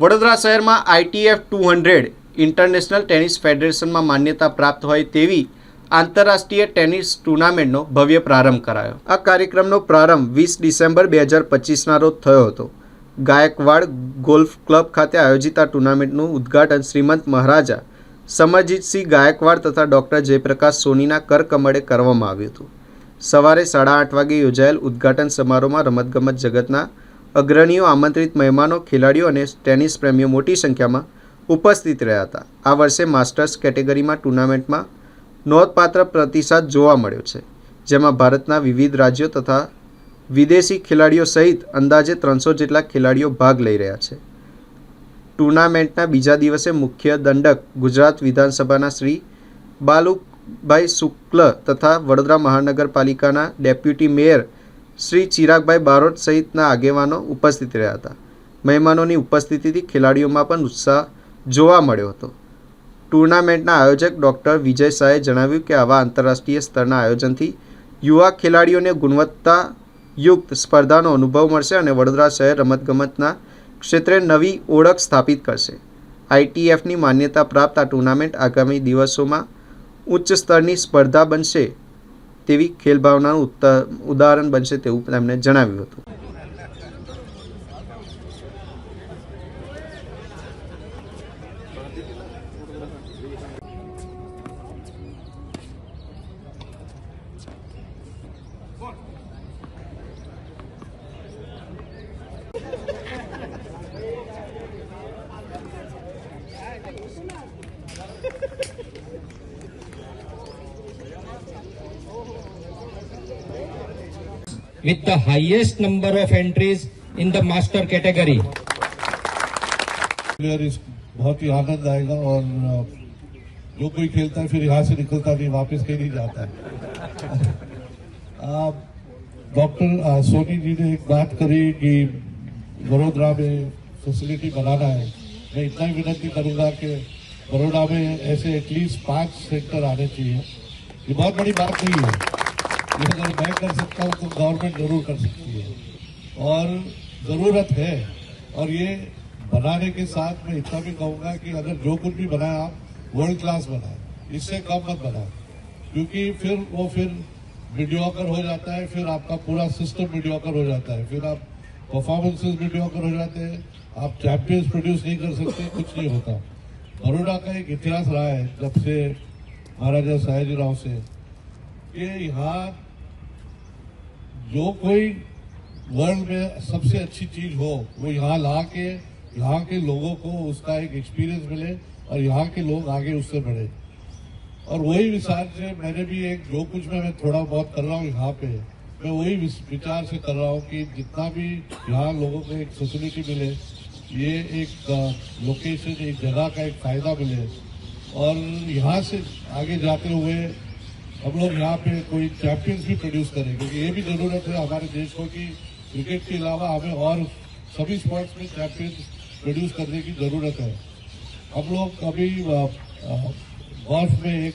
વડોદરા શહેરમાં ITF 200 international tennis ફેડરેશનમાં માન્યતા પ્રાપ્ત હોય તેવી આંતરરાષ્ટ્રીય ટેનિસ ટુર્નામેન્ટનો ભવ્ય પ્રારંભ કરાયો। આ કાર્યક્રમનો પ્રારંભ 20 ડિસેમ્બર 2025ના રોજ થયો હતો। ગાયકવાડ ગોલ્ફ ક્લબ ખાતે આયોજિત આ ટુર્નામેન્ટનું ઉદ્ઘાટન શ્રીમંત મહારાજા સમરજીતસિંહ ગાયકવાડ તથા ડૉક્ટર જયપ્રકાશ સોનીના કરકમળે કરવામાં આવ્યું હતું। સવારે 8:30 વાગે યોજાયેલ ઉદ્ઘાટન સમારોહમાં રમતગમત જગતના અગ્રણીઓ, આમંત્રિત મહેમાનો, ખેલાડીઓ અને ટેનિસ પ્રેમીઓ મોટી સંખ્યામાં ઉપસ્થિત રહ્યા હતા। આ વર્ષે માસ્ટર્સ કેટેગરીમાં ટુર્નામેન્ટમાં નોંધપાત્ર પ્રતિસાદ જોવા મળ્યો છે, જેમાં ભારતના વિવિધ રાજ્યો તથા વિદેશી ખેલાડીઓ સહિત અંદાજે 300 જેટલા ખેલાડીઓ ભાગ લઈ રહ્યા છે। ટુર્નામેન્ટના બીજા દિવસે મુખ્ય દંડક ગુજરાત વિધાનસભાના શ્રી બાલુભાઈ શુક્લ તથા વડોદરા મહાનગરપાલિકાના ડેપ્યુટી મેયર શ્રી ચિરાગભાઈ બારોટ સહિતના આગેવાનો ઉપસ્થિત રહ્યા હતા। મહેમાનોની ઉપસ્થિતિથી ખેલાડીઓમાં પણ ઉત્સાહ જોવા મળ્યો હતો। ટુર્નામેન્ટના આયોજક ડૉક્ટર વિજય શાહે જણાવ્યું કે આવા આંતરરાષ્ટ્રીય સ્તરના આયોજનથી યુવા ખેલાડીઓને ગુણવત્તાયુક્ત સ્પર્ધાનો અનુભવ મળશે અને વડોદરા શહેર રમતગમતના ક્ષેત્રે નવી ઓળખ સ્થાપિત કરશે। ITFની માન્યતા પ્રાપ્ત આ ટુર્નામેન્ટ આગામી દિવસોમાં ઉચ્ચ સ્તરની સ્પર્ધા બનશે તેવી ખેલભાવનાનું ઉદાહરણ બનશે તેવું તેમણે જણાવ્યું હતું। with the highest number of entries in the master category. बहुत ही आनंद आएगा और जो कोई खेलता है फिर यहाँ से निकलता नहीं, वापस कहीं नहीं जाता है। डॉक्टर सोनी जी ने एक बात करी कि बड़ोदरा में फैसिलिटी बनाना है। मैं इतना ही विनती करूंगा कि बड़ोदरा में ऐसे एटलीस्ट 5 सेक्टर आने चाहिए। ये बहुत बड़ी बात नहीं है, ये अगर मैं कर सकता हूँ तो गवर्नमेंट जरूर कर सकती है और ज़रूरत है। और ये बनाने के साथ मैं इतना भी कहूँगा कि अगर जो कुछ भी बनाए आप वर्ल्ड क्लास बनाए, इससे कम मत बनाए, क्योंकि फिर मीडियोकर हो जाता है, फिर आपका पूरा सिस्टम मीडियोकर हो जाता है, फिर आप परफॉर्मेंसेस मीडियोकर हो जाते हैं, आप चैंपियंस प्रोड्यूस नहीं कर सकते, कुछ नहीं होता। बड़ोदरा का एक इतिहास रहा है जब से महाराजा सयाजीराव से कि यहाँ जो कोई वर्ल्ड में सबसे अच्छी चीज हो वो यहाँ के लोगों को उसका एक एक्सपीरियंस मिले और यहाँ के लोग आगे उससे बढ़े। और वही विचार से मैंने भी एक जो कुछ मैं थोड़ा बहुत कर रहा हूँ यहाँ पे, मैं वही विचार से कर रहा हूँ कि जितना भी यहाँ लोगों को एक फैसिलिटी मिले, ये एक लोकेशन, एक जगह का एक फायदा मिले और यहाँ से आगे जाते हुए हम लोग यहाँ पे कोई चैंपियंस भी प्रोड्यूस करें, क्योंकि ये भी ज़रूरत है हमारे देश को कि क्रिकेट के अलावा हमें और सभी स्पोर्ट्स में चैंपियंस प्रोड्यूस करने की ज़रूरत है। हम लोग अभी गोल्फ में एक